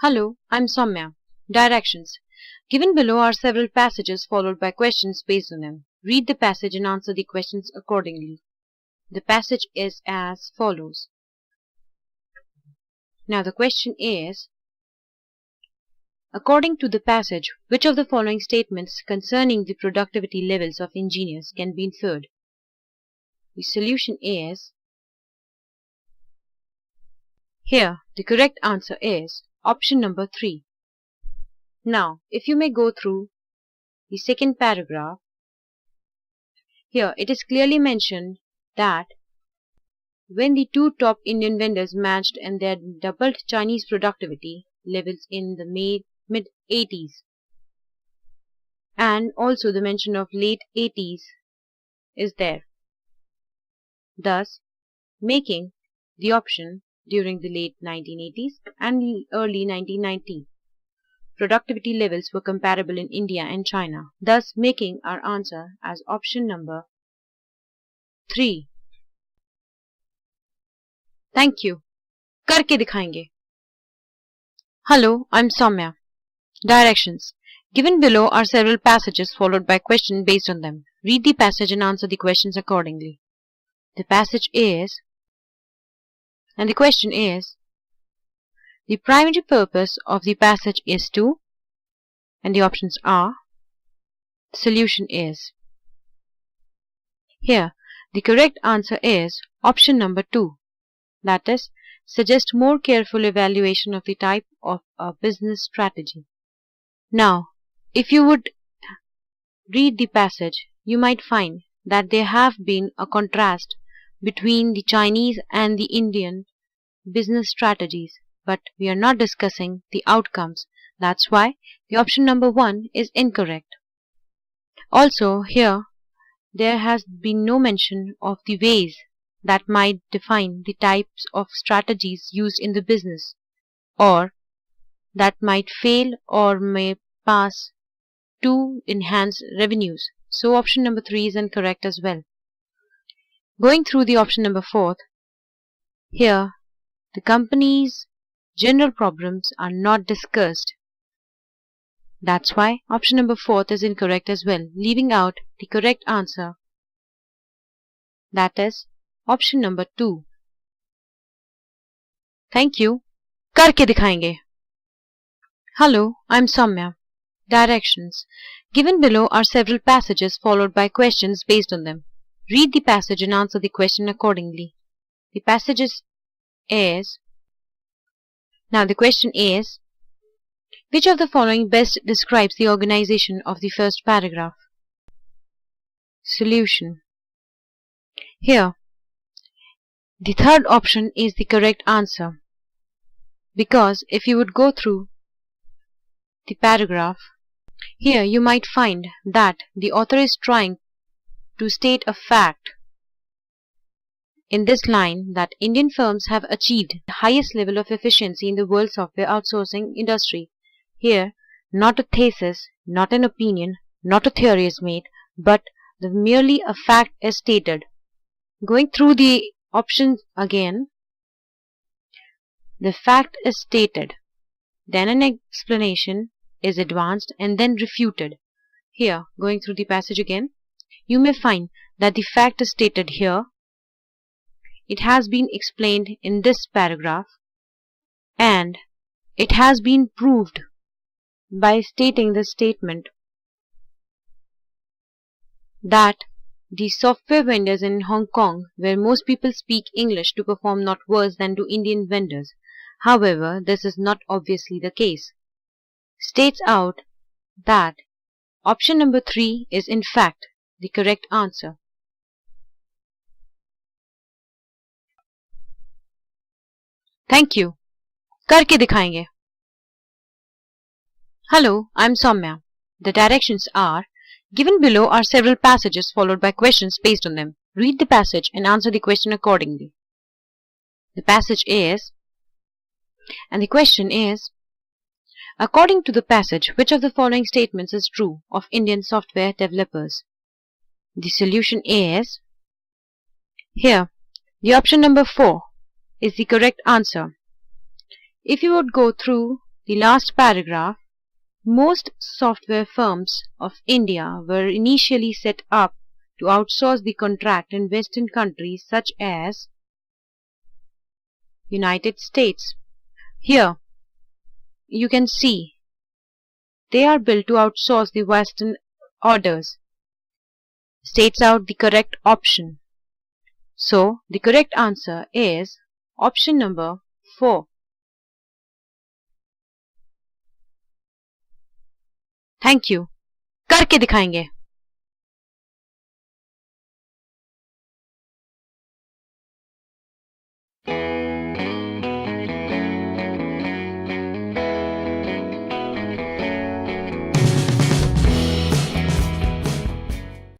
Hello, I'm Soumya. Directions. Given below are several passages followed by questions based on them. Read the passage and answer the questions accordingly. The passage is as follows. Now the question is, according to the passage, which of the following statements concerning the productivity levels of engineers can be inferred? The solution is, here the correct answer is option number 3. Now, if you may go through the second paragraph, here it is clearly mentioned that when the two top Indian vendors matched and they had doubled Chinese productivity levels in the mid-80s, and also the mention of late 80s is there, thus making the option during the late 1980s and the early 1990s. Productivity levels were comparable in India and China, thus making our answer as option number 3. Thank you. करके दिखाएंगे. Hello, I'm Soumya. Directions. Given below are several passages followed by questions based on them. Read the passage and answer the questions accordingly. The passage is, and the question is, the primary purpose of the passage is to, and the options are, the solution is. Here, the correct answer is option number 2. That is, suggest more careful evaluation of the type of a business strategy. Now, if you would read the passage, you might find that there have been a contrast between the Chinese and the Indian business strategies, but we are not discussing the outcomes. That's why the option number 1 is incorrect. Also, here there has been no mention of the ways that might define the types of strategies used in the business, or that might fail or may pass to enhance revenues. So option number 3 is incorrect as well. Going through the option number 4, here the company's general problems are not discussed. That's why option number 4 is incorrect as well, leaving out the correct answer. That is option number 2. Thank you. करके दिखाएंगे. Hello, I'm Soumya. Directions. Given below are several passages followed by questions based on them. Read the passage and answer the question accordingly. The passage is, now the question is, which of the following best describes the organization of the first paragraph? Solution. Here, the third option is the correct answer, because if you would go through the paragraph, here you might find that the author is trying to state a fact in this line that Indian firms have achieved the highest level of efficiency in the world software outsourcing industry. Here, not a thesis, not an opinion, not a theory is made, but merely a fact is stated. Going through the options again, the fact is stated, then an explanation is advanced and then refuted. Here, going through the passage again, you may find that the fact is stated here, it has been explained in this paragraph, and it has been proved by stating the statement that the software vendors in Hong Kong, where most people speak English, to perform not worse than do Indian vendors. However, this is not obviously the case. States out that option number 3 is in fact the correct answer. Thank you. करके दिखाएंगे. Hello, I'm Soumya. The directions are, given below are several passages followed by questions based on them. Read the passage and answer the question accordingly. The passage is, and the question is, according to the passage, which of the following statements is true of Indian software developers? The solution is, here, the option number 4 is the correct answer. If you would go through the last paragraph, most software firms of India were initially set up to outsource the contract in Western countries such as United States. Here you can see they are built to outsource the Western orders. States out the correct option. So the correct answer is option number 4. Thank you. करके दिखाएंगे.